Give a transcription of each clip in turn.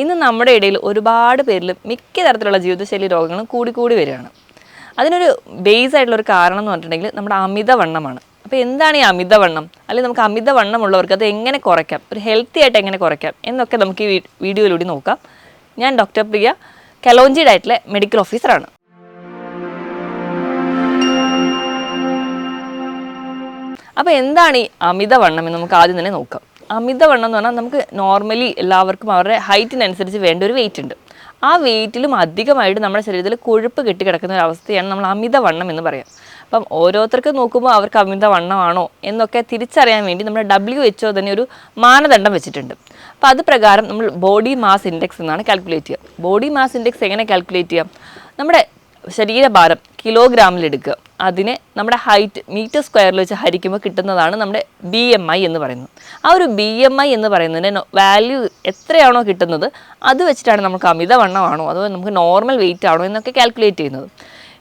ഇന്ന് നമ്മുടെ ഇടയിൽ ഒരുപാട് പേരിൽ മിക്ക തരത്തിലുള്ള ജീവിതശൈലി രോഗങ്ങളും കൂടി വരികയാണ്. അതിനൊരു ബേസ് ആയിട്ടുള്ളൊരു കാരണം എന്ന് പറഞ്ഞിട്ടുണ്ടെങ്കിൽ നമ്മുടെ അമിതവണ്ണമാണ്. അപ്പോൾ എന്താണ് ഈ അമിതവണ്ണം, അല്ലെങ്കിൽ നമുക്ക് അമിതവണ്ണമുള്ളവർക്ക് അത് എങ്ങനെ കുറയ്ക്കാം, ഒരു ഹെൽത്തി ആയിട്ട് എങ്ങനെ കുറയ്ക്കാം എന്നൊക്കെ നമുക്ക് ഈ വീഡിയോയിലൂടെ നോക്കാം. ഞാൻ ഡോക്ടർ പ്രിയ, കലോഞ്ചി ഡയറ്റിലെ മെഡിക്കൽ ഓഫീസറാണ്. അപ്പോൾ എന്താണ് ഈ അമിതവണ്ണം എന്ന് നമുക്ക് ആദ്യം തന്നെ നോക്കാം. അമിതവണ്ണം എന്ന് പറഞ്ഞാൽ നമുക്ക് നോർമലി എല്ലാവർക്കും അവരുടെ ഹൈറ്റിനനുസരിച്ച് വേണ്ട ഒരു വെയിറ്റ് ഉണ്ട്. ആ വെയിറ്റിലും അധികമായിട്ട് നമ്മുടെ ശരീരത്തിൽ കൊഴുപ്പ് കെട്ടിക്കിടക്കുന്ന ഒരു അവസ്ഥയാണ് നമ്മൾ അമിതവണ്ണം എന്ന് പറയാം. അപ്പം ഓരോരുത്തർക്ക് നോക്കുമ്പോൾ അവർക്ക് അമിതവണ്ണമാണോ എന്നൊക്കെ തിരിച്ചറിയാൻ വേണ്ടി നമ്മുടെ WHO തന്നെ ഒരു മാനദണ്ഡം വെച്ചിട്ടുണ്ട്. അപ്പോൾ അത് പ്രകാരം നമ്മൾ ബോഡി മാസ് ഇൻഡെക്സ് എന്നാണ് കാൽക്കുലേറ്റ് ചെയ്യുക. ബോഡി മാസ് ഇൻഡെക്സ് എങ്ങനെ കാൽക്കുലേറ്റ് ചെയ്യാം? നമ്മുടെ ശരീരഭാരം കിലോഗ്രാമിൽ എടുക്കുക, അതിനെ നമ്മുടെ ഹൈറ്റ് മീറ്റർ സ്ക്വയറിൽ വെച്ച് ഹരിക്കുമ്പോൾ കിട്ടുന്നതാണ് നമ്മുടെ BMI എന്ന് പറയുന്നത്. ആ ഒരു BMI എന്ന് പറയുന്നതിൻ്റെ വാല്യൂ എത്രയാണോ കിട്ടുന്നത് അത് വെച്ചിട്ടാണ് നമുക്ക് അമിതവണ്ണമാണോ അതോ നമുക്ക് നോർമൽ വെയിറ്റ് ആണോ എന്നൊക്കെ കാൽക്കുലേറ്റ് ചെയ്യുന്നത്.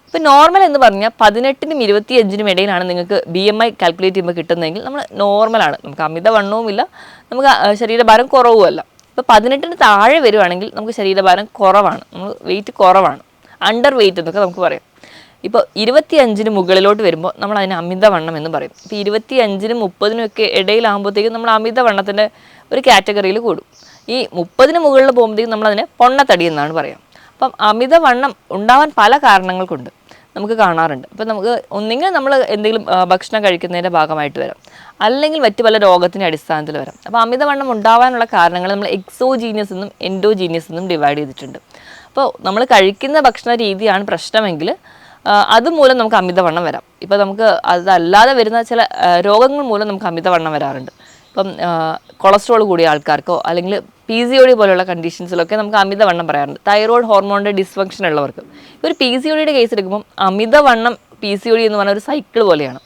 ഇപ്പോൾ നോർമൽ എന്ന് പറഞ്ഞാൽ 18-നും 25-നും ഇടയിലാണ് നിങ്ങൾക്ക് BMI കാൽക്കുലേറ്റ് ചെയ്യുമ്പോൾ കിട്ടുന്നതെങ്കിൽ നമ്മൾ നോർമലാണ്, നമുക്ക് അമിതവണ്ണവുമില്ല, നമുക്ക് ശരീരഭാരം കുറവുമല്ല. ഇപ്പോൾ 18-ന് താഴെ വരുവാണെങ്കിൽ നമുക്ക് ശരീരഭാരം കുറവാണ്, നമ്മൾ വെയിറ്റ് കുറവാണ്, അണ്ടർ വെയിറ്റ് എന്നൊക്കെ നമുക്ക് പറയാം. ഇപ്പോൾ 25-ന് മുകളിലോട്ട് വരുമ്പോൾ നമ്മൾ അതിന് അമിതവണ്ണം എന്ന് പറയും. ഇപ്പോൾ 25-നും 30-നും ഒക്കെ ഇടയിലാകുമ്പോഴത്തേക്കും നമ്മൾ അമിതവണ്ണത്തിൻ്റെ ഒരു കാറ്റഗറിയിൽ കൂടും. ഈ 30-ന് മുകളിൽ പോകുമ്പോഴത്തേക്കും നമ്മളതിനെ പൊണ്ണത്തടി എന്നാണ് പറയാം. അപ്പം അമിതവണ്ണം ഉണ്ടാവാൻ പല കാരണങ്ങൾ കൊണ്ട് നമുക്ക് കാണാറുണ്ട്. അപ്പം നമുക്ക് ഒന്നെങ്കിൽ നമ്മൾ എന്തെങ്കിലും ഭക്ഷണം കഴിക്കുന്നതിൻ്റെ ഭാഗമായിട്ട് വരാം, അല്ലെങ്കിൽ മറ്റു പല രോഗത്തിൻ്റെ അടിസ്ഥാനത്തിൽ വരാം. അപ്പോൾ അമിതവണ്ണം ഉണ്ടാവാനുള്ള കാരണങ്ങൾ നമ്മൾ എക്സോജീനിയസ് എന്നും എൻഡോജീനിയസ് എന്നും ഡിവൈഡ് ചെയ്തിട്ടുണ്ട്. അപ്പോൾ നമ്മൾ കഴിക്കുന്ന ഭക്ഷണ രീതിയാണ് പ്രശ്നമെങ്കിൽ അതുമൂലം നമുക്ക് അമിതവണ്ണം വരാം. ഇപ്പോൾ നമുക്ക് അതല്ലാതെ വരുന്ന ചില രോഗങ്ങൾ മൂലം നമുക്ക് അമിതവണ്ണം വരാറുണ്ട്. ഇപ്പം കൊളസ്ട്രോൾ കൂടിയ ആൾക്കാർക്കോ അല്ലെങ്കിൽ PCOD പോലെയുള്ള കണ്ടീഷൻസിലൊക്കെ നമുക്ക് അമിതവണ്ണം പറയാറുണ്ട്. തൈറോയ്ഡ് ഹോർമോണിൻ്റെ ഡിസ്ഫങ്ഷൻ ഉള്ളവർക്ക് ഒരു PCODയുടെ കേസ് എടുക്കുമ്പം അമിതവണ്ണം PCOD എന്ന് പറഞ്ഞ ഒരു സൈക്കിൾ പോലെയാണ്.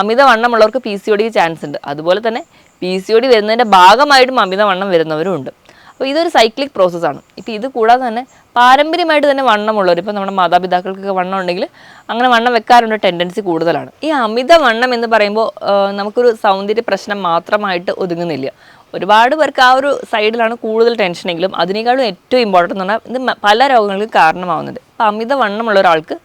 അമിതവണ്ണമുള്ളവർക്ക് PCOD ചാൻസ് ഉണ്ട്. അതുപോലെ തന്നെ PCOD വരുന്നതിൻ്റെ ഭാഗമായിട്ടും അമിതവണ്ണം വരുന്നവരും ഉണ്ട്. അപ്പോൾ ഇതൊരു സൈക്ലിക് പ്രോസസ്സാണ്. ഇപ്പോൾ ഇത് കൂടാതെ തന്നെ പാരമ്പര്യമായിട്ട് തന്നെ വണ്ണമുള്ളവർ, ഇപ്പോൾ നമ്മുടെ മാതാപിതാക്കൾക്കൊക്കെ വണ്ണം ഉണ്ടെങ്കിൽ അങ്ങനെ വണ്ണം വെക്കാറുള്ള ടെൻഡൻസി കൂടുതലാണ്. ഈ അമിതവണ്ണം എന്ന് പറയുമ്പോൾ നമുക്കൊരു സൗന്ദര്യ പ്രശ്നം മാത്രമായിട്ട് ഒതുങ്ങുന്നില്ല. ഒരുപാട് പേർക്ക് ആ ഒരു സൈഡിലാണ് കൂടുതൽ ടെൻഷനെങ്കിലും അതിനേക്കാളും ഏറ്റവും ഇമ്പോർട്ടൻ്റ് എന്ന് പറഞ്ഞാൽ ഇത് പല രോഗങ്ങൾക്കും കാരണമാവുന്നുണ്ട്. അപ്പോൾ അമിതവണ്ണമുള്ള ഒരാൾക്ക്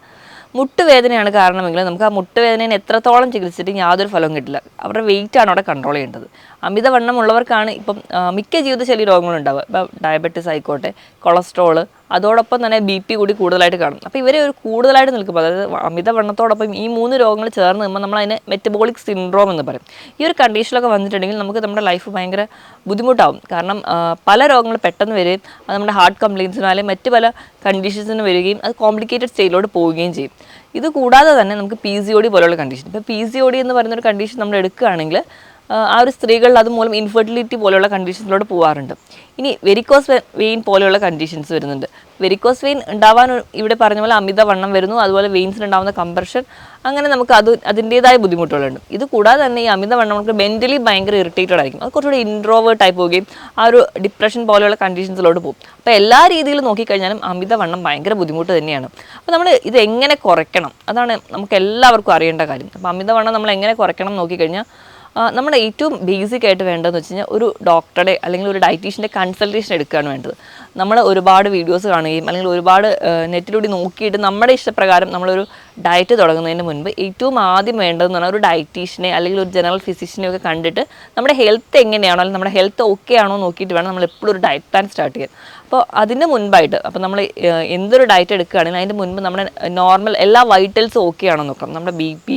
മുട്ടുവേദനയാണ് കാരണമെങ്കിൽ നമുക്ക് ആ മുട്ടുവേദനയെ എത്രത്തോളം ചികിത്സിച്ചിട്ട് യാതൊരു ഫലവും കിട്ടില്ല. അവരുടെ വെയിറ്റാണ് അവിടെ കൺട്രോൾ ചെയ്യേണ്ടത്. അമിതവണ്ണമുള്ളവർക്കാണ് ഇപ്പം മിക്ക ജീവിതശൈലി രോഗങ്ങളുണ്ടാവുക. ഇപ്പോൾ ഡയബറ്റിസ് ആയിക്കോട്ടെ, കൊളസ്ട്രോള്, അതോടൊപ്പം തന്നെ BP കൂടി കൂടുതലായിട്ട് കാണും. അപ്പോൾ ഇവരെ ഒരു കൂടുതലായിട്ട് നിൽക്കുമ്പോൾ, അതായത് അമിതവണ്ണത്തോടൊപ്പം ഈ 3 രോഗങ്ങൾ ചേർന്ന് നിൽക്കുമ്പോൾ നമ്മൾ അതിനെ മെറ്റബോളിക് സിൻഡ്രോം എന്ന് പറയും. ഈ ഒരു കണ്ടീഷനിലൊക്കെ വന്നിട്ടുണ്ടെങ്കിൽ നമുക്ക് നമ്മുടെ ലൈഫ് ഭയങ്കര ബുദ്ധിമുട്ടാവും. കാരണം പല രോഗങ്ങൾ പെട്ടെന്ന് വരികയും അത് നമ്മുടെ ഹാർട്ട് കംപ്ലയിൻസിനോ അല്ലെങ്കിൽ മറ്റ് പല കണ്ടീഷൻസിന് വരികയും അത് കോംപ്ലിക്കേറ്റഡ് സ്റ്റേജിലോട്ട് പോവുകയും ചെയ്യും. ഇത് കൂടാതെ തന്നെ നമുക്ക് PCOD പോലുള്ള കണ്ടീഷൻ, ഇപ്പോൾ PCOD എന്ന് പറയുന്നൊരു കണ്ടീഷൻ നമ്മൾ എടുക്കുകയാണെങ്കിൽ ആ ഒരു സ്ത്രീകളിൽ അതുമൂലം ഇൻഫെർട്ടിലിറ്റി പോലെയുള്ള കണ്ടീഷൻസിലോട്ട് പോകാറുണ്ട്. ഇനി വെരിക്കോസ് വെയിൻ പോലെയുള്ള കണ്ടീഷൻസ് വരുന്നുണ്ട്. വെരിക്കോസ് വെയിൻ ഉണ്ടാവാൻ ഇവിടെ പറഞ്ഞ പോലെ അമിതവണ്ണം വരുന്നു, അതുപോലെ വെയിൻസിലുണ്ടാകുന്ന കംപ്രഷൻ, അങ്ങനെ നമുക്ക് അതിൻ്റേതായ ബുദ്ധിമുട്ടുകളുണ്ട്. ഇത് കൂടാതെ തന്നെ ഈ അമിതവണ്ണം നമുക്ക് മെൻ്റലി ഭയങ്കര ഇറിറ്റേറ്റഡ് ആയിരിക്കും. അത് കുറച്ചുകൂടി ഇൻട്രോവേർട്ട് ആയി പോവുകയും ആ ഒരു ഡിപ്രഷൻ പോലെയുള്ള കണ്ടീഷൻസിലോട്ട് പോകും. അപ്പോൾ എല്ലാ രീതിയിലും നോക്കിക്കഴിഞ്ഞാലും അമിതവണ്ണം ഭയങ്കര ബുദ്ധിമുട്ട് തന്നെയാണ്. അപ്പോൾ നമ്മൾ ഇത് എങ്ങനെ കുറയ്ക്കണം, അതാണ് നമുക്ക് എല്ലാവർക്കും അറിയേണ്ട കാര്യം. അപ്പോൾ അമിതവണ്ണം നമ്മൾ എങ്ങനെ കുറയ്ക്കണം നോക്കിക്കഴിഞ്ഞാൽ നമ്മുടെ ഏറ്റവും ബേസിക് ആയിട്ട് വേണ്ടതെന്ന് വെച്ച് കഴിഞ്ഞാൽ ഒരു ഡോക്ടറുടെ അല്ലെങ്കിൽ ഒരു ഡയറ്റീഷ്യൻ്റെ കൺസൾട്ടേഷൻ എടുക്കുകയാണ് വേണ്ടത്. നമ്മൾ ഒരുപാട് വീഡിയോസ് കാണുകയും അല്ലെങ്കിൽ ഒരുപാട് നെറ്റിലൂടെ നോക്കിയിട്ട് നമ്മുടെ ഇഷ്ടപ്രകാരം നമ്മളൊരു ഡയറ്റ് തുടങ്ങുന്നതിന് മുൻപ് ഏറ്റവും ആദ്യം വേണ്ടതെന്ന് പറഞ്ഞാൽ ഒരു ഡയറ്റീഷ്യനെ അല്ലെങ്കിൽ ഒരു ജനറൽ ഫിസിഷ്യനെ ഒക്കെ കണ്ടിട്ട് നമ്മുടെ ഹെൽത്ത് എങ്ങനെയാണോ അല്ലെങ്കിൽ നമ്മുടെ ഹെൽത്ത് ഓക്കെ ആണോ നോക്കിയിട്ട് വേണം നമ്മൾ എപ്പോഴും ഒരു ഡയറ്റ് പ്ലാൻ സ്റ്റാർട്ട് ചെയ്യാൻ. അപ്പോൾ അതിന് മുൻപായിട്ട് അപ്പോൾ നമ്മൾ എന്തൊരു ഡയറ്റ് എടുക്കുകയാണെങ്കിൽ അതിൻ്റെ മുൻപ് നമ്മുടെ നോർമൽ എല്ലാ വൈറ്റൽസും ഓക്കെ ആണോ നോക്കണം. നമ്മുടെ BP,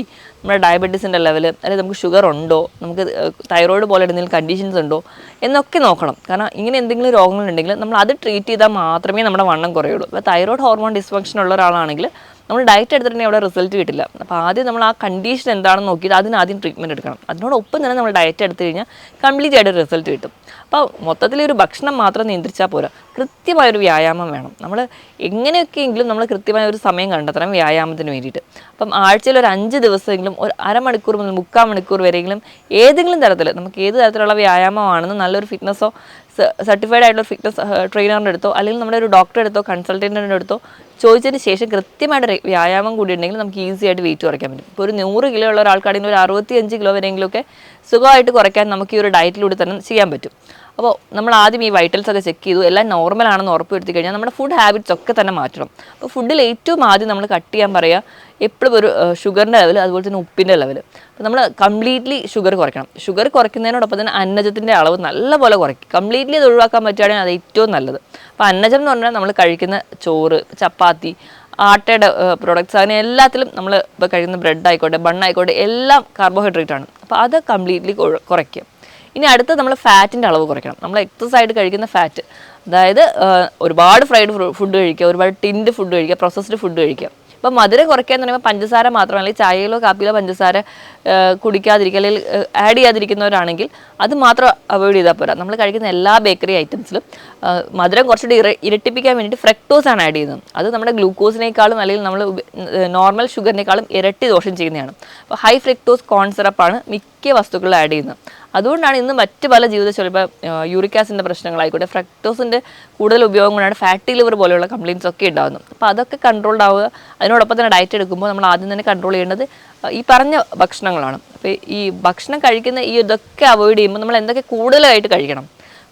നമ്മുടെ ഡയബറ്റീസിൻ്റെ ലെവൽ, അല്ലെങ്കിൽ നമുക്ക് ഷുഗർ ഉണ്ടോ, നമുക്ക് തൈറോയ്ഡ് പോലെ എന്തെങ്കിലും കണ്ടീഷൻസ് ഉണ്ടോ എന്നൊക്കെ നോക്കണം. കാരണം ഇങ്ങനെ എന്തെങ്കിലും രോഗങ്ങളുണ്ടെങ്കിൽ നമ്മൾ അത് ട്രീറ്റ് ചെയ്താൽ മാത്രമേ നമ്മുടെ വണ്ണം കുറയുള്ളൂ. ഇപ്പോൾ തൈറോയ്ഡ് ഹോർമോൺ ഡിസ്ഫങ്ഷൻ ഉള്ള ഒരാളാണെങ്കിൽ നമ്മൾ ഡയറ്റ് എടുത്തിട്ടുണ്ടെങ്കിൽ അവിടെ റിസൾട്ട് കിട്ടില്ല. അപ്പോൾ ആദ്യം നമ്മൾ ആ കണ്ടീഷൻ എന്താണെന്ന് നോക്കിയിട്ട് അതിനാദ്യം ട്രീറ്റ്മെൻറ്റ് എടുക്കണം. അതിനോടൊപ്പം തന്നെ നമ്മൾ ഡയറ്റ് എടുത്തു കഴിഞ്ഞാൽ കംപ്ലീറ്റ് ആയിട്ട് റിസൾട്ട് കിട്ടും. അപ്പോൾ മൊത്തത്തിലൊരു ഭക്ഷണം മാത്രം നിയന്ത്രിച്ചാൽ പോരാ, കൃത്യമായൊരു വ്യായാമം വേണം. നമ്മൾ എങ്ങനെയൊക്കെയെങ്കിലും നമ്മൾ കൃത്യമായ ഒരു സമയം കണ്ടെത്തണം വ്യായാമത്തിന് വേണ്ടിയിട്ട്. അപ്പം ആഴ്ചയിൽ ഒരു 5 ദിവസമെങ്കിലും ഒരു അരമണിക്കൂർ മുതൽ 3/4 മണിക്കൂർ വരെയെങ്കിലും ഏതെങ്കിലും തരത്തിൽ നമുക്ക് ഏത് തരത്തിലുള്ള വ്യായാമമാണെന്ന് നല്ലൊരു ഫിറ്റ്നസ്സോ സർട്ടിഫൈഡ് ആയിട്ടുള്ള ഫിറ്റ്നസ് ട്രെയിനറിൻ്റെ അടുത്തോ അല്ലെങ്കിൽ നമ്മുടെ ഒരു ഡോക്ടറെ അടുത്തോ കൺസൾട്ടൻറ്റിൻ്റെ അടുത്തോ ചോദിച്ചതിന് ശേഷം കൃത്യമായിട്ട് വ്യായാമം കൂടി ഉണ്ടെങ്കിൽ നമുക്ക് ഈസി ആയിട്ട് വെയിറ്റ് കുറയ്ക്കാൻ പറ്റും. ഇപ്പോൾ ഒരു 100 കിലോ ഉള്ള ഒരാൾക്കാണെങ്കിൽ ഒരു 65 കിലോ വരെയെങ്കിലുമൊക്കെ സുഖമായിട്ട് കുറയ്ക്കാൻ നമുക്ക് ഈ ഒരു ഡയറ്റിലൂടെ തന്നെ ചെയ്യാൻ പറ്റും. അപ്പോൾ നമ്മൾ ആദ്യം ഈ വൈറ്റൽസ് ഒക്കെ ചെക്ക് ചെയ്തു, എല്ലാം നോർമൽ ആണെന്ന് ഉറപ്പ് വരുത്തി കഴിഞ്ഞാൽ നമ്മുടെ ഫുഡ് ഹാബിറ്റ്സ് ഒക്കെ തന്നെ മാറ്റണം. അപ്പോൾ ഫുഡിൽ ഏറ്റവും ആദ്യം നമ്മൾ കട്ട് ചെയ്യാൻ പറയുക എപ്പോഴും ഒരു ഷുഗറിൻ്റെ ലെവൽ, അതുപോലെ തന്നെ ഉപ്പിൻ്റെ ലെവൽ. അപ്പോൾ നമ്മൾ കംപ്ലീറ്റ്ലി ഷുഗർ കുറയ്ക്കണം. ഷുഗർ കുറയ്ക്കുന്നതിനോടൊപ്പം തന്നെ അന്നജത്തിൻ്റെ അളവ് നല്ലപോലെ കുറയ്ക്കും. കംപ്ലീറ്റ്ലി അത് ഒഴിവാക്കാൻ പറ്റുകയാണെങ്കിൽ അത് ഏറ്റവും നല്ലത്. അപ്പോൾ അന്നജം എന്ന് പറഞ്ഞാൽ നമ്മൾ കഴിക്കുന്ന ചോറ്, ചപ്പാത്തി, ആട്ടയുടെ പ്രൊഡക്ട്സ്, അങ്ങനെ എല്ലാത്തിലും നമ്മൾ ഇപ്പോൾ കഴിക്കുന്ന ബ്രെഡ് ആയിക്കോട്ടെ, ബണ്ണായിക്കോട്ടെ, എല്ലാം കാർബോഹൈഡ്രേറ്റ് ആണ്. അപ്പോൾ അത് കംപ്ലീറ്റ്ലി കുറയ്ക്കുക. ഇനി അടുത്ത് നമ്മൾ ഫാറ്റിൻ്റെ അളവ് കുറയ്ക്കണം. നമ്മൾ എക്സസ് ആയിട്ട് കഴിക്കുന്ന ഫാറ്റ്, അതായത് ഒരുപാട് ഫ്രൈഡ് ഫുഡ് കഴിക്കുക, ഒരുപാട് ടിൻഡ് ഫുഡ് കഴിക്കുക, പ്രോസസ്ഡ് ഫുഡ് കഴിക്കുക. അപ്പോൾ മധുരം കുറയ്ക്കുക എന്ന് പറയുമ്പോൾ പഞ്ചസാര മാത്രമല്ല, ചായയിലോ കാപ്പിയിലോ പഞ്ചസാര കുടിക്കാതിരിക്കുക അല്ലെങ്കിൽ ആഡ് ചെയ്യാതിരിക്കുന്നവരാണെങ്കിൽ അത് മാത്രം അവോയ്ഡ് ചെയ്താൽ പോരാ. നമ്മൾ കഴിക്കുന്ന എല്ലാ ബേക്കറി ഐറ്റംസിലും മധുരം കുറച്ചുകൂടി ഇരട്ടിപ്പിക്കാൻ വേണ്ടിയിട്ട് ഫ്രക്ടോസ് ആണ് ആഡ് ചെയ്യുന്നത്. അത് നമ്മുടെ ഗ്ലൂക്കോസിനേക്കാളും അല്ലെങ്കിൽ നമ്മൾ നോർമൽ ഷുഗറിനേക്കാളും ഇരട്ടി ദോഷം ചെയ്യുന്നതാണ്. അപ്പോൾ ഹൈ ഫ്രക്ടോസ് കോൺ സിറപ്പാണ് മിക്ക വസ്തുക്കളിൽ ആഡ് ചെയ്യുന്നത്. അതുകൊണ്ടാണ് ഇന്ന് മറ്റ് പല ജീവിതശൈലി, ഇപ്പോൾ യൂറിക് ആസിഡിൻ്റെ പ്രശ്നങ്ങളായിക്കോട്ടെ, ഫ്രക്ടോസിൻ്റെ കൂടുതൽ ഉപയോഗം കൊണ്ടാണ് ഫാറ്റി ലിവർ പോലെയുള്ള കംപ്ലയിൻസ് ഒക്കെ ഉണ്ടാകുന്നത്. അപ്പോൾ അതൊക്കെ കൺട്രോൾഡ് ആവുക. അതിനോടൊപ്പം തന്നെ ഡയറ്റ് എടുക്കുമ്പോൾ നമ്മൾ ആദ്യം തന്നെ കൺട്രോൾ ചെയ്യേണ്ടത് ഈ പറഞ്ഞ ഭക്ഷണങ്ങളാണ്. അപ്പോൾ ഈ ഭക്ഷണം കഴിക്കുന്ന ഈ ഇതൊക്കെ അവോയ്ഡ് ചെയ്യുമ്പോൾ നമ്മൾ എന്തൊക്കെ കൂടുതലായിട്ട് കഴിക്കണം?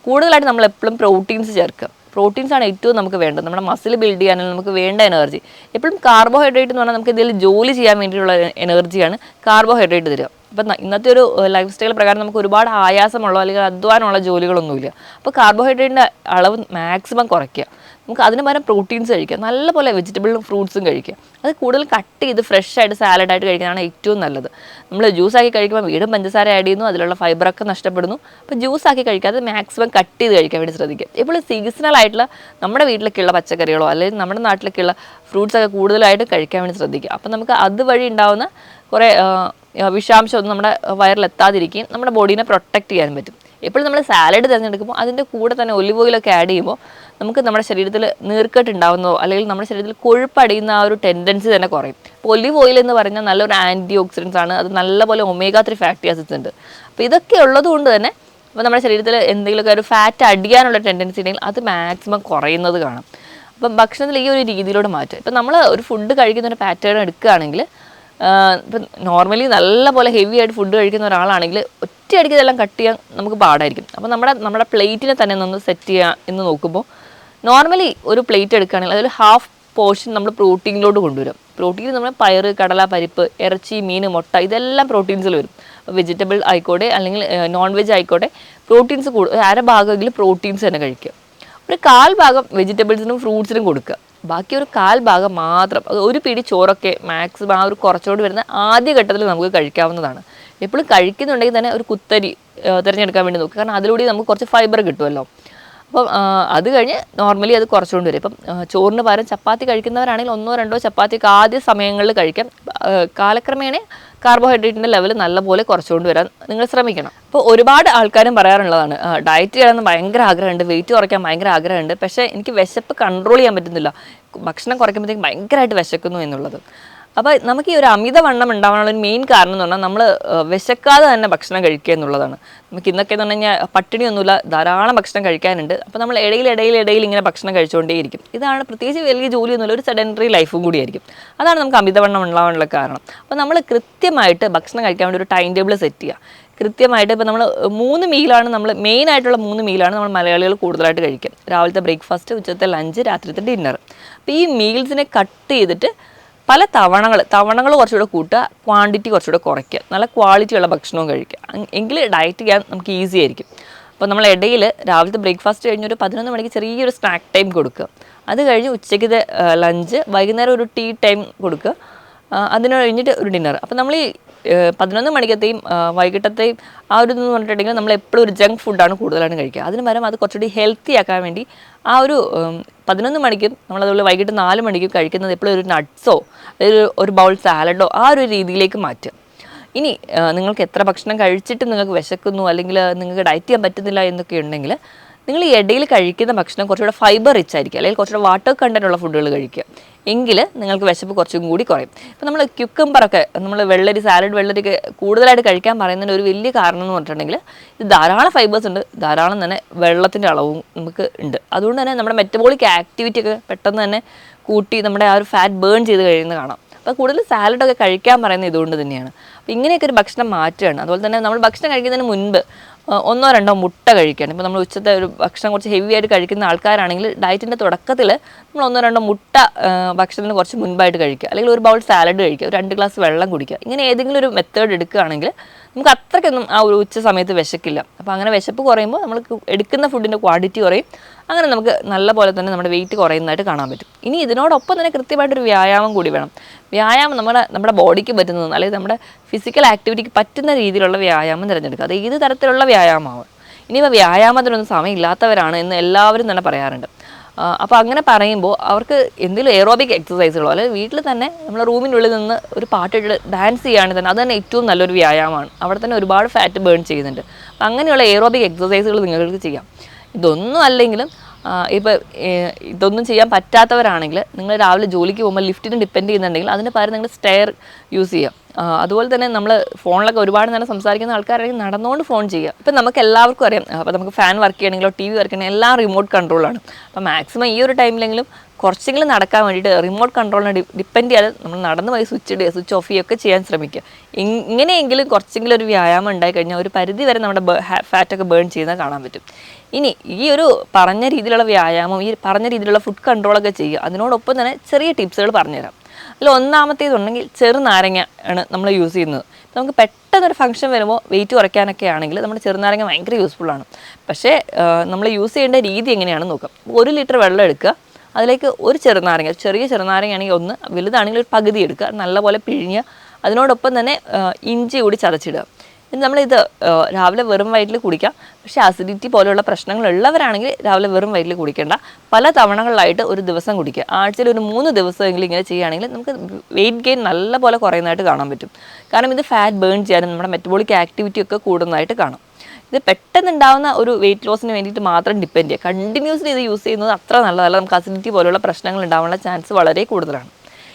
കൂടുതലായിട്ട് നമ്മൾ എപ്പോഴും പ്രോട്ടീൻസ് ചേർക്കുക. പ്രോട്ടീൻസ് ആണ് ഏറ്റവും നമുക്ക് വേണ്ടത്. നമ്മുടെ മസിൽ ബിൽഡ് ചെയ്യാനും നമുക്ക് വേണ്ട എനർജി. എപ്പോഴും കാർബോഹൈഡ്രേറ്റ് എന്ന് പറഞ്ഞാൽ നമുക്ക് എന്തെങ്കിലും ജോലി ചെയ്യാൻ വേണ്ടിയിട്ടുള്ള എനർജിയാണ് കാർബോഹൈഡ്രേറ്റ് തരിക. അപ്പം ഇന്നത്തെ ഒരു ലൈഫ് സ്റ്റൈൽ പ്രകാരം നമുക്ക് ഒരുപാട് ആയാസമുള്ള അല്ലെങ്കിൽ അധ്വാനമുള്ള ജോലികളൊന്നുമില്ല. അപ്പോൾ കാർബോഹൈഡ്രേറ്റിൻ്റെ അളവ് മാക്സിമം കുറയ്ക്കുക. നമുക്ക് അതിന് പകരം പ്രോട്ടീൻസ് കഴിക്കുക, നല്ലപോലെ വെജിറ്റബിളും ഫ്രൂട്ട്സും കഴിക്കുക. അത് കൂടുതൽ കട്ട് ചെയ്ത് ഫ്രഷ് ആയിട്ട് സാലഡായിട്ട് കഴിക്കുന്നതാണ് ഏറ്റവും നല്ലത്. നമ്മൾ ജ്യൂസാക്കി കഴിക്കുമ്പോൾ വീണ്ടും പഞ്ചസാര ആഡ് ചെയ്യുന്നു, അതിലുള്ള ഫൈബറൊക്കെ നഷ്ടപ്പെടുന്നു. അപ്പോൾ ജ്യൂസാക്കി കഴിക്കാതെ മാക്സിമം കട്ട് ചെയ്ത് കഴിക്കാൻ വേണ്ടി ശ്രദ്ധിക്കുക. ഇപ്പോൾ സീസണൽ ആയിട്ടുള്ള നമ്മുടെ വീട്ടിലേക്കുള്ള പച്ചക്കറികളോ അല്ലെങ്കിൽ നമ്മുടെ നാട്ടിലേക്കുള്ള ഫ്രൂട്ട്സൊക്കെ കൂടുതലായിട്ട് കഴിക്കാൻ വേണ്ടി ശ്രദ്ധിക്കുക. അപ്പോൾ നമുക്ക് അതുവഴി ഉണ്ടാകുന്ന കുറേ വിഷാംശമൊന്നും നമ്മുടെ വയറിലെത്താതിരിക്കുകയും നമ്മുടെ ബോഡീനെ പ്രൊട്ടക്റ്റ് ചെയ്യാൻ പറ്റും. എപ്പോഴും നമ്മൾ സാലഡ് തിരഞ്ഞെടുക്കുമ്പോൾ അതിൻ്റെ കൂടെ തന്നെ ഒലിവ് ഓയിലൊക്കെ ആഡ് ചെയ്യുമ്പോൾ നമുക്ക് നമ്മുടെ ശരീരത്തിൽ നീർക്കെട്ട് ഉണ്ടാകുന്നതോ അല്ലെങ്കിൽ നമ്മുടെ ശരീരത്തിൽ കൊഴുപ്പടിയുന്ന ആ ഒരു ടെൻഡൻസി തന്നെ കുറയും. അപ്പോൾ ഒലിവ് ഓയിൽ എന്ന് പറഞ്ഞാൽ നല്ലൊരു ആൻറ്റി ഓക്സിഡൻസ് ആണ്. അത് നല്ലപോലെ ഒമേഗ 3 ഫാറ്റി ആസിഡ്സ് ഉണ്ട്. അപ്പോൾ ഇതൊക്കെ ഉള്ളതുകൊണ്ട് തന്നെ അപ്പോൾ നമ്മുടെ ശരീരത്തിൽ എന്തെങ്കിലുമൊക്കെ ഒരു ഫാറ്റ് അടിയാനുള്ള ടെൻഡൻസി ഉണ്ടെങ്കിൽ അത് മാക്സിമം കുറയുന്നത് കാണാം. അപ്പം ഭക്ഷണത്തിൽ ഈ ഒരു രീതിയിലൂടെ മാറ്റും. ഇപ്പം നമ്മൾ ഒരു ഫുഡ് കഴിക്കുന്ന ഒരു പാറ്റേൺ എടുക്കുകയാണെങ്കിൽ, ഇപ്പം നോർമലി നല്ലപോലെ ഹെവി ആയിട്ട് ഫുഡ് കഴിക്കുന്ന ഒരാളാണെങ്കിൽ ഒറ്റയടിക്ക് ഇതെല്ലാം കട്ട് ചെയ്യാൻ നമുക്ക് പാടായിരിക്കും. അപ്പോൾ നമ്മുടെ പ്ലേറ്റിനെ തന്നെ ഒന്ന് സെറ്റ് ചെയ്യുക എന്ന് നോക്കുമ്പോൾ നോർമലി ഒരു പ്ലേറ്റ് എടുക്കുകയാണെങ്കിൽ അതൊരു ഹാഫ് പോർഷൻ നമ്മൾ പ്രോട്ടീനിലോട്ട് കൊണ്ടുവരും. പ്രോട്ടീൻ നമ്മൾ പയർ, കടല, പരിപ്പ്, ഇറച്ചി, മീൻ, മുട്ട, ഇതെല്ലാം പ്രോട്ടീൻസിൽ വരും. വെജിറ്റബിൾ ആയിക്കോട്ടെ അല്ലെങ്കിൽ നോൺ വെജ് ആയിക്കോട്ടെ, പ്രോട്ടീൻസ് അര ഭാഗമെങ്കിലും പ്രോട്ടീൻസ് തന്നെ കഴിക്കുക. ഒരു 1/4 ഭാഗം വെജിറ്റബിൾസിനും ഫ്രൂട്ട്സിനും കൊടുക്കുക. ബാക്കി ഒരു 1/4 ഭാഗം മാത്രം, അത് ഒരു പിടി ചോറൊക്കെ മാക്സിമം ആ ഒരു കുറച്ചുകൊണ്ട് വരുന്ന ആദ്യ ഘട്ടത്തിൽ നമുക്ക് കഴിക്കാവുന്നതാണ്. എപ്പോഴും കഴിക്കുന്നുണ്ടെങ്കിൽ തന്നെ ഒരു കുത്തരി തിരഞ്ഞെടുക്കാൻ വേണ്ടി നോക്കുക. കാരണം അതിലൂടെ നമുക്ക് കുറച്ച് ഫൈബർ കിട്ടുമല്ലോ. അപ്പം അത് കഴിഞ്ഞ് നോർമലി അത് കുറച്ചുകൊണ്ട് വരും. ഇപ്പം ചോറിന് പകരം ചപ്പാത്തി കഴിക്കുന്നവരാണെങ്കിൽ 1-2 ചപ്പാത്തിയൊക്കെ ആദ്യ സമയങ്ങളിൽ കഴിക്കാം. കാലക്രമേണ കാർബോഹൈഡ്രേറ്റിൻ്റെ ലെവൽ നല്ലപോലെ കുറച്ചുകൊണ്ട് വരാൻ നിങ്ങൾ ശ്രമിക്കണം. അപ്പോൾ ഒരുപാട് ആൾക്കാരും പറയാറുള്ളതാണ്, ഡയറ്റ് ചെയ്യണമെന്ന് ഭയങ്കര ആഗ്രഹമുണ്ട്, വെയിറ്റ് കുറയ്ക്കാൻ ഭയങ്കര ആഗ്രഹമുണ്ട്, പക്ഷേ എനിക്ക് വിശപ്പ് കൺട്രോൾ ചെയ്യാൻ പറ്റുന്നില്ല, ഭക്ഷണം കുറയ്ക്കുമ്പോഴത്തേക്കും ഭയങ്കരമായിട്ട് വിശക്കുന്നു എന്നുള്ളത്. അപ്പോൾ നമുക്ക് ഈ ഒരു അമിതവണ്ണം ഉണ്ടാവാനുള്ള ഒരു മെയിൻ കാരണം എന്ന് പറഞ്ഞാൽ നമ്മൾ വിശക്കാതെ തന്നെ ഭക്ഷണം കഴിക്കുക എന്നുള്ളതാണ്. നമുക്ക് ഇന്നൊക്കെ എന്ന് പറഞ്ഞു കഴിഞ്ഞാൽ പട്ടിണിയൊന്നുമില്ല, ധാരാളം ഭക്ഷണം കഴിക്കാനുണ്ട്. അപ്പോൾ നമ്മൾ ഇടയിൽ ഇങ്ങനെ ഭക്ഷണം കഴിച്ചുകൊണ്ടേയിരിക്കും. ഇതാണ് പ്രത്യേകിച്ച് വലിയ ജോലിയൊന്നുമില്ല, ഒരു സെഡൻറ്ററി ലൈഫും കൂടിയായിരിക്കും. അതാണ് നമുക്ക് അമിതവണ്ണം ഉണ്ടാവാനുള്ള കാരണം. അപ്പോൾ നമ്മൾ കൃത്യമായിട്ട് ഭക്ഷണം കഴിക്കാൻ വേണ്ടി ഒരു ടൈം ടേബിൾ സെറ്റ് ചെയ്യുക. കൃത്യമായിട്ട് ഇപ്പോൾ നമ്മൾ 3 മീലാണ് നമ്മൾ മെയിനായിട്ടുള്ള 3 മീലാണ് നമ്മൾ മലയാളികൾ കൂടുതലായിട്ട് കഴിക്കുക. രാവിലത്തെ ബ്രേക്ക്ഫാസ്റ്റ്, ഉച്ചത്തെ ലഞ്ച്, രാത്രിത്തെ ഡിന്നർ. അപ്പോൾ ഈ മീൽസിനെ കട്ട് ചെയ്തിട്ട് പല തവണകൾ കുറച്ചുകൂടെ കൂട്ടുക, ക്വാണ്ടിറ്റി കുറച്ചുകൂടെ കുറയ്ക്കുക, നല്ല ക്വാളിറ്റിയുള്ള ഭക്ഷണവും കഴിക്കുക. എങ്കിൽ ഡയറ്റ് ചെയ്യാൻ നമുക്ക് ഈസി ആയിരിക്കും. അപ്പോൾ നമ്മൾ ഇടയിൽ രാവിലത്തെ ബ്രേക്ക്ഫാസ്റ്റ് കഴിഞ്ഞ് ഒരു 11 മണിക്ക് ചെറിയൊരു സ്നാക്ക് ടൈം കൊടുക്കുക. അത് കഴിഞ്ഞ് ഉച്ചയ്ക്കത്തെ ലഞ്ച്, വൈകുന്നേരം ഒരു ടീ ടൈം കൊടുക്കുക, അതിന് കഴിഞ്ഞിട്ട് ഒരു ഡിന്നർ. അപ്പോൾ നമ്മൾ ഈ 11 മണിക്കത്തെയും വൈകിട്ടത്തെയും ആ ഒരു ഇതെന്ന് പറഞ്ഞിട്ടുണ്ടെങ്കിൽ നമ്മൾ എപ്പോഴും ഒരു ജങ്ക് ഫുഡാണ് കൂടുതലായിട്ട് കഴിക്കുക. അതിന് പകരം അത് കുറച്ചുകൂടി ഹെൽത്തി ആക്കാൻ വേണ്ടി ആ ഒരു 11 മണിക്കും നമ്മളതുപോലെ വൈകിട്ട് 4 മണിക്കും കഴിക്കുന്നത് എപ്പോഴും ഒരു നട്ട്സോ ഒരു ബൗൾ സാലഡോ ആ ഒരു രീതിയിലേക്ക് മാറ്റുക. ഇനി നിങ്ങൾക്ക് എത്ര ഭക്ഷണം കഴിച്ചിട്ട് നിങ്ങൾക്ക് വിശക്കുന്നു അല്ലെങ്കിൽ നിങ്ങൾക്ക് ഡയറ്റ് ചെയ്യാൻ പറ്റുന്നില്ല എന്നൊക്കെ ഉണ്ടെങ്കിൽ നിങ്ങൾ ഈ ഇടയിൽ കഴിക്കുന്ന ഭക്ഷണം കുറച്ചുകൂടെ ഫൈബർ റിച്ച് ആയിരിക്കും, അല്ലെങ്കിൽ കുറച്ചുകൂടെ വാട്ടർ കണ്ടൻ്റ് ഉള്ള ഫുഡുകൾ കഴിക്കുക. എങ്കിൽ നിങ്ങൾക്ക് വിശപ്പ് കുറച്ചും കൂടി കുറയും. ഇപ്പോൾ നമ്മൾ ക്യുക്കമ്പറൊക്കെ, നമ്മൾ സാലഡ് വെള്ളരിയൊക്കെ കൂടുതലായിട്ട് കഴിക്കാൻ പറയുന്നതിന് ഒരു വലിയ കാരണം എന്ന് പറഞ്ഞിട്ടുണ്ടെങ്കിൽ ഇത് ധാരാളം ഫൈബേഴ്സ് ഉണ്ട്, ധാരാളം തന്നെ വെള്ളത്തിൻ്റെ അളവും നമുക്ക് ഉണ്ട്. അതുകൊണ്ട് തന്നെ നമ്മുടെ മെറ്റബോളിക് ആക്ടിവിറ്റി ഒക്കെ പെട്ടെന്ന് തന്നെ കൂട്ടി നമ്മുടെ ആ ഒരു ഫാറ്റ് ബേൺ ചെയ്ത് കഴിയുന്നത് കാണാം. അപ്പോൾ കൂടുതൽ സാലഡൊക്കെ കഴിക്കാൻ പറയുന്നത് ഇതുകൊണ്ട് തന്നെയാണ്. അപ്പോൾ ഇങ്ങനെയൊക്കെ ഒരു ഭക്ഷണം മാറ്റുകയാണ്. അതുപോലെ തന്നെ നമ്മൾ ഭക്ഷണം കഴിക്കുന്നതിന് മുൻപ് ഒന്നോ രണ്ടോ മുട്ട കഴിക്കുകയാണ്. ഇപ്പോൾ നമ്മൾ ഉച്ചത്തെ ഒരു ഭക്ഷണം കുറച്ച് ഹെവി ആയിട്ട് കഴിക്കുന്ന ആൾക്കാരാണെങ്കിൽ ഡയറ്റിൻ്റെ തുടക്കത്തിൽ നമ്മൾ ഒന്നോ രണ്ടോ മുട്ട ഭക്ഷണത്തിന് കുറച്ച് മുൻപായിട്ട് കഴിക്കുക, അല്ലെങ്കിൽ ഒരു ബൗൾ സാലഡ് കഴിക്കുക, ഒരു 2 ഗ്ലാസ് വെള്ളം കുടിക്കുക. ഇങ്ങനെ ഏതെങ്കിലും ഒരു മെത്തേഡ് എടുക്കുകയാണെങ്കിൽ നമുക്ക് അത്രയ്ക്കൊന്നും ആ ഒരു ഉച്ച സമയത്ത് വിശക്കില്ല. അപ്പോൾ അങ്ങനെ വിശപ്പ് കുറയുമ്പോൾ നമ്മൾ എടുക്കുന്ന ഫുഡിൻ്റെ ക്വാണ്ടിറ്റി കുറയും. അങ്ങനെ നമുക്ക് നല്ല പോലെ തന്നെ നമ്മുടെ വെയിറ്റ് കുറയുന്നതായിട്ട് കാണാൻ പറ്റും. ഇനി ഇതിനോടൊപ്പം തന്നെ കൃത്യമായിട്ടൊരു വ്യായാമം കൂടി വേണം. വ്യായാമം നമ്മുടെ ബോഡിക്ക് പറ്റുന്നത്, അല്ലെങ്കിൽ നമ്മുടെ ഫിസിക്കൽ ആക്ടിവിറ്റിക്ക് പറ്റുന്ന രീതിയിലുള്ള വ്യായാമം തിരഞ്ഞെടുക്കുക. അത് ഏത് തരത്തിലുള്ള വ്യായാമമാവും. ഇനിയിപ്പോൾ വ്യായാമത്തിനൊന്നും സമയമില്ലാത്തവരാണ് എന്ന് എല്ലാവരും തന്നെ പറയാറുണ്ട്. അപ്പോൾ അങ്ങനെ പറയുമ്പോൾ അവർക്ക് എന്തെങ്കിലും എയറോബിക് എക്സസൈസുകളോ അല്ലെങ്കിൽ വീട്ടിൽ തന്നെ നമ്മുടെ റൂമിനുള്ളിൽ നിന്ന് ഒരു പാട്ടിട്ട് ഡാൻസ് ചെയ്യുകയാണെങ്കിൽ തന്നെ അത് തന്നെ ഏറ്റവും നല്ലൊരു വ്യായാമമാണ്. അവിടെ തന്നെ ഒരുപാട് ഫാറ്റ് ബേൺ ചെയ്യുന്നുണ്ട്. അപ്പോൾ അങ്ങനെയുള്ള എയറോബിക് എക്സസൈസുകൾ നിങ്ങൾക്ക് ചെയ്യാം. ഇതൊന്നും അല്ലെങ്കിലും ഇപ്പോൾ ഇതൊന്നും ചെയ്യാൻ പറ്റാത്തവരാണെങ്കിൽ നിങ്ങൾ രാവിലെ ജോലിക്ക് പോകുമ്പോൾ ലിഫ്റ്റിന് ഡിപ്പെൻഡ് ചെയ്യുന്നുണ്ടെങ്കിൽ അതിന് പകരം നിങ്ങൾ സ്റ്റെയർ യൂസ് ചെയ്യുക. അതുപോലെ തന്നെ നമ്മൾ ഫോണിലൊക്കെ ഒരുപാട് നേരം സംസാരിക്കുന്ന ആൾക്കാരാണെങ്കിൽ നടന്നുകൊണ്ട് ഫോൺ ചെയ്യുക. ഇപ്പം നമുക്ക് എല്ലാവർക്കും അറിയാം, അപ്പോൾ നമുക്ക് ഫാൻ വർക്ക് ചെയ്യണമെങ്കിലോ TV വർക്ക് ചെയ്യണമെങ്കിൽ എല്ലാം റിമോട്ട് കൺട്രോളാണ്. അപ്പോൾ മാക്സിമം ഈ ഒരു ടൈമിലെങ്കിലും കുറച്ചെങ്കിലും നടക്കാൻ വേണ്ടിയിട്ട് റിമോട്ട് കൺട്രോളിനെ ഡിപ്പെൻഡ് ചെയ്യാതെ നമ്മൾ നടന്ന് പോയി സ്വിച്ച് ഓഫ് ചെയ്യുകയൊക്കെ ചെയ്യാൻ ശ്രമിക്കുക. ഇങ്ങനെയെങ്കിലും കുറച്ചെങ്കിലും ഒരു വ്യായാമം ഉണ്ടായി കഴിഞ്ഞാൽ ഒരു പരിധി വരെ നമ്മുടെ ഫാറ്റൊക്കെ ബേൺ ചെയ്യുന്നത് കാണാൻ പറ്റും. ഇനി ഈ ഒരു പറഞ്ഞ രീതിയിലുള്ള വ്യായാമം, ഈ പറഞ്ഞ രീതിയിലുള്ള ഫുഡ് കൺട്രോളൊക്കെ ചെയ്യുക. അതിനോടൊപ്പം തന്നെ ചെറിയ ടിപ്സുകൾ പറഞ്ഞുതരാം. അതിൽ ഒന്നാമത്തേതുണ്ടെങ്കിൽ ചെറുനാരങ്ങ ആണ് നമ്മൾ യൂസ് ചെയ്യുന്നത്. നമുക്ക് പെട്ടെന്നൊരു ഫംഗ്ഷൻ വരുമ്പോൾ വെയിറ്റ് കുറയ്ക്കാനൊക്കെ ആണെങ്കിൽ നമ്മുടെ ചെറുനാരങ്ങ ഭയങ്കര യൂസ്ഫുള്ളാണ്. പക്ഷേ നമ്മൾ യൂസ് ചെയ്യേണ്ട രീതി എങ്ങനെയാണെന്ന് നോക്കാം. 1 ലിറ്റർ വെള്ളം എടുക്കുക, അതിലേക്ക് ഒരു ചെറുനാരങ്ങ, ചെറിയ ചെറുനാരങ്ങയാണെങ്കിൽ ഒന്ന്, വലുതാണെങ്കിൽ ഒരു പകുതി എടുക്കുക, നല്ലപോലെ പിഴിഞ്ഞ് അതിനോടൊപ്പം തന്നെ ഇഞ്ചി കൂടി ചതച്ചിടുക. നമ്മളിത് രാവിലെ വെറും വയറ്റിൽ കുടിക്കാം. പക്ഷേ അസിഡിറ്റി പോലെയുള്ള പ്രശ്നങ്ങളുള്ളവരാണെങ്കിൽ രാവിലെ വെറും വയറ്റിൽ കുടിക്കേണ്ട, പല തവണകളിലായിട്ട് ഒരു ദിവസം കുടിക്കുക. ആഴ്ചയിൽ ഒരു 3 ദിവസമെങ്കിലും ഇങ്ങനെ ചെയ്യുകയാണെങ്കിൽ നമുക്ക് വെയിറ്റ് ഗെയിൻ നല്ല പോലെ കുറയുന്നതായിട്ട് കാണാൻ പറ്റും. കാരണം ഇത് ഫാറ്റ് ബേൺ ചെയ്യാനും നമ്മുടെ മെറ്റബോളിക് ആക്ടിവിറ്റി ഒക്കെ കൂടുന്നതായിട്ട് കാണാം. ഇത് പെട്ടെന്നുണ്ടാകുന്ന ഒരു വെയിറ്റ് ലോസിന് വേണ്ടിയിട്ട് മാത്രം ഡിപ്പെൻഡ് ചെയ്യുക. കണ്ടിന്യൂസ്ലി ഇത് യൂസ് ചെയ്യുന്നത് അത്ര നല്ലതല്ല. നമുക്ക് അസിഡിറ്റി പോലെയുള്ള പ്രശ്നങ്ങൾ ഉണ്ടാവാനുള്ള ചാൻസ് വളരെ കൂടുതലാണ്.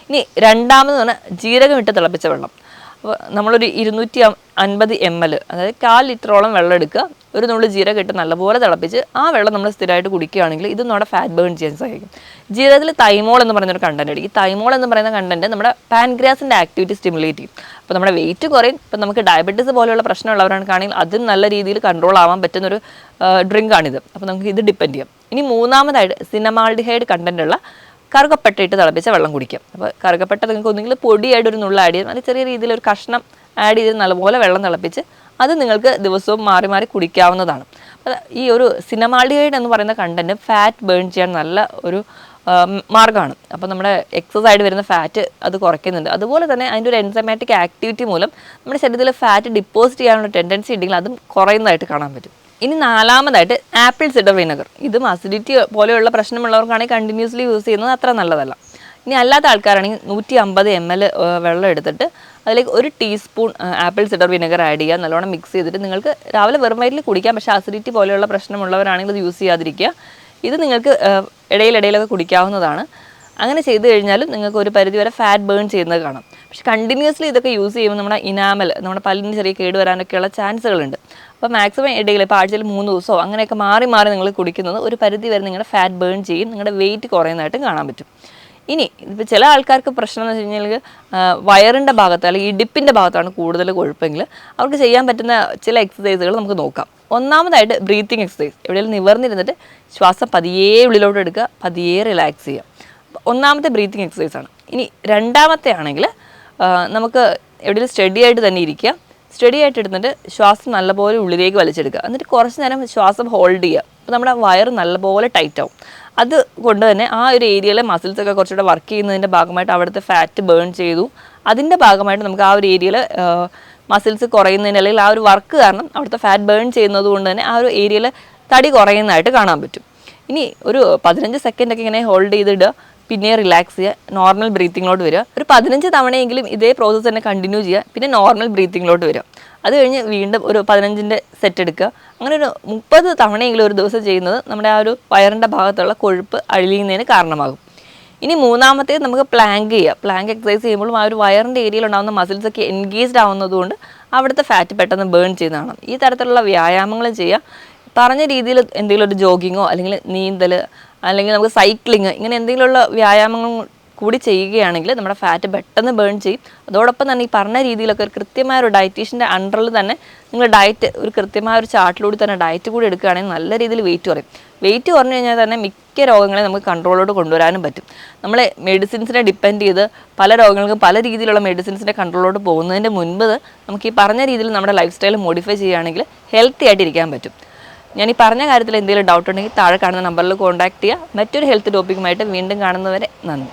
ഇനി രണ്ടാമത് പറഞ്ഞാൽ ജീരകം ഇട്ട് തിളപ്പിച്ച വെള്ളം. അപ്പോൾ നമ്മളൊരു 250 ml, അതായത് 1/4 ലിറ്ററോളം വെള്ളം എടുക്കുക, ഒരു നുള്ളി ജീരകം ഇട്ട് നല്ലപോലെ തിളപ്പിച്ച് ആ വെള്ളം നമ്മൾ സ്ഥിരമായിട്ട് കുടിക്കുകയാണെങ്കിൽ ഇത് നമ്മുടെ ഫാറ്റ് ബേൺ ചെയ്യാൻ സഹായിക്കും. ജീരകത്തിൽ തൈമോൾ എന്ന് പറയുന്നൊരു കണ്ടന്റ് ഉണ്ട്. ഈ തൈമോൾ എന്ന് പറയുന്ന കണ്ടന്റ് നമ്മുടെ പാൻക്രിയാസിൻ്റെ ആക്ടിവിറ്റി സ്റ്റിമുലേറ്റ് ചെയ്യും. അപ്പോൾ നമ്മുടെ വെയിറ്റ് കുറയും. ഇപ്പം നമുക്ക് ഡയബറ്റീസ് പോലെയുള്ള പ്രശ്നമുള്ളവരാണെങ്കിൽ അതും നല്ല രീതിയിൽ കൺട്രോൾ ആവാൻ പറ്റുന്നൊരു ഡ്രിങ്കാണിത്. അപ്പോൾ നമുക്ക് ഇത് ഡിപ്പെൻഡ് ചെയ്യാം. ഇനി മൂന്നാമതായിട്ട് സിനമാൾഡിഹൈഡ് കണ്ടന്റ് ഉള്ള കറുകപ്പട്ട ഇട്ട് തിളപ്പിച്ച വെള്ളം കുടിക്കാം. അപ്പോൾ കറുകപ്പട്ട നിങ്ങൾക്ക് ഒന്നുകിൽ പൊടിയായിട്ട് ഒരു നുള്ള ആഡ് ചെയ്ത്, അല്ലെങ്കിൽ ചെറിയ രീതിയിൽ ഒരു കഷ്ണം ആഡ് ചെയ്ത് നല്ലപോലെ വെള്ളം തിളപ്പിച്ച് അത് നിങ്ങൾക്ക് ദിവസവും മാറി മാറി കുടിക്കാവുന്നതാണ്. അപ്പോൾ ഈ ഒരു സിനമാൾഡിഹൈഡ് എന്ന് പറയുന്ന കണ്ടന്റ് ഫാറ്റ് ബേൺ ചെയ്യാൻ നല്ല ഒരു മാർഗ്ഗമാണ്. അപ്പോൾ നമ്മുടെ എക്സസൈഡ് വരുന്ന ഫാറ്റ് അത് കുറയ്ക്കുന്നുണ്ട്. അതുപോലെ തന്നെ അതിൻ്റെ ഒരു എൻസൈമാറ്റിക് ആക്ടിവിറ്റി മൂലം നമ്മുടെ ശരീരത്തിൽ ഫാറ്റ് ഡിപ്പോസിറ്റ് ചെയ്യാനുള്ള ടെൻഡൻസി ഉണ്ടെങ്കിൽ അതും കുറയുന്നതായിട്ട് കാണാൻ പറ്റും. ഇനി നാലാമതായിട്ട് ആപ്പിൾ സിഡർ വിനെഗർ. ഇതും അസിഡിറ്റി പോലെയുള്ള പ്രശ്നമുള്ളവർക്കാണെങ്കിൽ കണ്ടിന്യൂസ്ലി യൂസ് ചെയ്യുന്നത് അത്ര നല്ലതല്ല. ഇനി അല്ലാത്ത ആൾക്കാരാണെങ്കിൽ 150 ml വെള്ളം എടുത്തിട്ട് അതിലേക്ക് 1 teaspoon apple cider vinegar add ചെയ്യുക, നല്ലോണം മിക്സ് ചെയ്തിട്ട് നിങ്ങൾക്ക് രാവിലെ വെറും വയറ്റിൽ കുടിക്കാം. പക്ഷേ അസിഡിറ്റി പോലെയുള്ള പ്രശ്നമുള്ളവരാണെങ്കിൽ ഇത് യൂസ് ചെയ്യാതിരിക്കുക. ഇത് നിങ്ങൾക്ക് ഇടയിലൊക്കെ കുടിക്കാവുന്നതാണ്. അങ്ങനെ ചെയ്ത് കഴിഞ്ഞാലും നിങ്ങൾക്ക് ഒരു പരിധി വരെ ഫാറ്റ് ബേൺ ചെയ്യുന്നത് കാണാം. പക്ഷേ കണ്ടിന്യൂസ്ലി ഇതൊക്കെ യൂസ് ചെയ്യുമ്പോൾ നമ്മുടെ ഇനാമൽ, നമ്മുടെ പല്ലിന് ചെറിയ കേട് വരാനൊക്കെയുള്ള ചാൻസുകളുണ്ട്. അപ്പോൾ മാക്സിമം ഇടയിൽ ഇപ്പോൾ ആഴ്ചയിൽ 3 ദിവസമോ അങ്ങനെയൊക്കെ മാറി മാറി നിങ്ങൾ കുടിക്കുന്നത് ഒരു പരിധി വരെ നിങ്ങളുടെ ഫാറ്റ് ബേൺ ചെയ്യും, നിങ്ങളുടെ വെയിറ്റ് കുറയുന്നതായിട്ടും കാണാൻ പറ്റും. ഇനി ഇപ്പോൾ ചില ആൾക്കാർക്ക് പ്രശ്നം എന്ന് വെച്ച് കഴിഞ്ഞാൽ വയറിൻ്റെ ഭാഗത്ത് അല്ലെങ്കിൽ ഇടുപ്പിൻ്റെ ഭാഗത്താണ് കൂടുതൽ കൊഴുപ്പെങ്കിൽ അവർക്ക് ചെയ്യാൻ പറ്റുന്ന ചില എക്സസൈസുകൾ നമുക്ക് നോക്കാം. ഒന്നാമതായിട്ട് ബ്രീത്തിങ് എക്സസൈസ്. എവിടെയെങ്കിലും നിവർന്നിരുന്നിട്ട് ശ്വാസം പതിയെ ഉള്ളിലോട്ട് എടുക്കുക, പതിയെ റിലാക്സ് ചെയ്യുക. ഒന്നാമത്തെ ബ്രീത്തിങ് എക്സസൈസാണ്. ഇനി രണ്ടാമത്തെ ആണെങ്കിൽ നമുക്ക് എവിടെയെങ്കിലും സ്റ്റഡി ആയിട്ട് തന്നെ ഇരിക്കുക, സ്റ്റഡി ആയിട്ട് എടുത്തിട്ട് ശ്വാസം നല്ലപോലെ ഉള്ളിലേക്ക് വലിച്ചെടുക്കുക, എന്നിട്ട് കുറച്ച് നേരം ശ്വാസം ഹോൾഡ് ചെയ്യുക. അപ്പോൾ നമ്മുടെ വയറ് നല്ലപോലെ ടൈറ്റ് ആവും. അതുകൊണ്ട് തന്നെ ആ ഒരു ഏരിയയിലെ മസിൽസൊക്കെ കുറച്ചുകൂടെ വർക്ക് ചെയ്യുന്നതിൻ്റെ ഭാഗമായിട്ട് അവിടുത്തെ ഫാറ്റ് ബേൺ ചെയ്തു. അതിൻ്റെ ഭാഗമായിട്ട് നമുക്ക് ആ ഒരു ഏരിയയിൽ മസിൽസ് കുറയുന്നതിന് അല്ലെങ്കിൽ ആ ഒരു വർക്ക് കാരണം അവിടുത്തെ ഫാറ്റ് ബേൺ ചെയ്യുന്നത് കൊണ്ട് തന്നെ ആ ഒരു ഏരിയയിൽ തടി കുറയുന്നതായിട്ട് കാണാൻ പറ്റും. ഇനി ഒരു 15 സെക്കൻഡൊക്കെ ഇങ്ങനെ ഹോൾഡ് ചെയ്തിടുക, പിന്നെ റിലാക്സ് ചെയ്യുക, നോർമൽ ബ്രീത്തിങ്ങിലോട്ട് വരിക. ഒരു 15 തവണയെങ്കിലും ഇതേ പ്രോസസ്സ് തന്നെ കണ്ടിന്യൂ ചെയ്യുക, പിന്നെ നോർമൽ ബ്രീത്തിങ്ങിലോട്ട് വരിക. അത് കഴിഞ്ഞ് വീണ്ടും ഒരു 15ൻ്റെ സെറ്റ് എടുക്കുക. അങ്ങനെ ഒരു 30 തവണയെങ്കിലും ഒരു ദിവസം ചെയ്യുന്നത് നമ്മുടെ ആ ഒരു വയറിൻ്റെ ഭാഗത്തുള്ള കൊഴുപ്പ് അഴിയുന്നതിന് കാരണമാകും. ഇനി മൂന്നാമത്തേത് നമുക്ക് പ്ലാങ്ക് ചെയ്യുക. പ്ലാങ്ക് എക്സസൈസ് ചെയ്യുമ്പോഴും ആ ഒരു വയറിൻ്റെ ഏരിയയിൽ ഉണ്ടാകുന്ന മസിൽസൊക്കെ എൻഗേജ്ഡ് ആവുന്നതുകൊണ്ട് അവിടുത്തെ ഫാറ്റ് പെട്ടെന്ന് ബേൺ ചെയ്യുന്നതാണ്. ഈ തരത്തിലുള്ള വ്യായാമങ്ങൾ ചെയ്യുക. പറഞ്ഞ രീതിയിൽ എന്തെങ്കിലും ഒരു ജോഗിങ്ങോ അല്ലെങ്കിൽ നീന്തൽ അല്ലെങ്കിൽ നമുക്ക് സൈക്ലിങ് ഇങ്ങനെ എന്തെങ്കിലുമുള്ള വ്യായാമങ്ങൾ കൂടി ചെയ്യുകയാണെങ്കിൽ നമ്മുടെ ഫാറ്റ് പെട്ടെന്ന് ബേൺ ചെയ്യും. അതോടൊപ്പം തന്നെ ഈ പറഞ്ഞ രീതിയിലൊക്കെ ഒരു കൃത്യമായ ഒരു ഡയറ്റീഷ്യൻ്റെ അണ്ടറിൽ തന്നെ നിങ്ങൾ ഡയറ്റ് ഒരു കൃത്യമായ ഒരു ചാർട്ടിലൂടെ തന്നെ ഡയറ്റ് കൂടി എടുക്കുകയാണെങ്കിൽ നല്ല രീതിയിൽ വെയിറ്റ് കുറയും. വെയിറ്റ് കുറഞ്ഞു കഴിഞ്ഞാൽ തന്നെ മിക്ക രോഗങ്ങളെ നമുക്ക് കൺട്രോളോട് കൊണ്ടുവരാനും പറ്റും. നമ്മൾ മെഡിസിൻസിനെ ഡിപ്പെൻഡ് ചെയ്ത് പല രോഗങ്ങൾക്കും പല രീതിയിലുള്ള മെഡിസിൻസിൻ്റെ കൺട്രോളോട് പോകുന്നതിൻ്റെ മുൻപ് നമുക്ക് ഈ പറഞ്ഞ രീതിയിൽ നമ്മുടെ ലൈഫ് സ്റ്റൈൽ മോഡിഫൈ ചെയ്യുകയാണെങ്കിൽ ഹെൽത്തി ആയിട്ട് ഇരിക്കാൻ പറ്റും. ഞാൻ ഈ പറഞ്ഞ കാര്യത്തിൽ എന്തെങ്കിലും ഡൗട്ട് ഉണ്ടെങ്കിൽ താഴെ കാണുന്ന നമ്പറിൽ കോൺടാക്ട് ചെയ്യുക. മറ്റൊരു ഹെൽത്ത് ടോപ്പിക്കുമായിട്ട് വീണ്ടും കാണുന്നവരെ നന്ദി.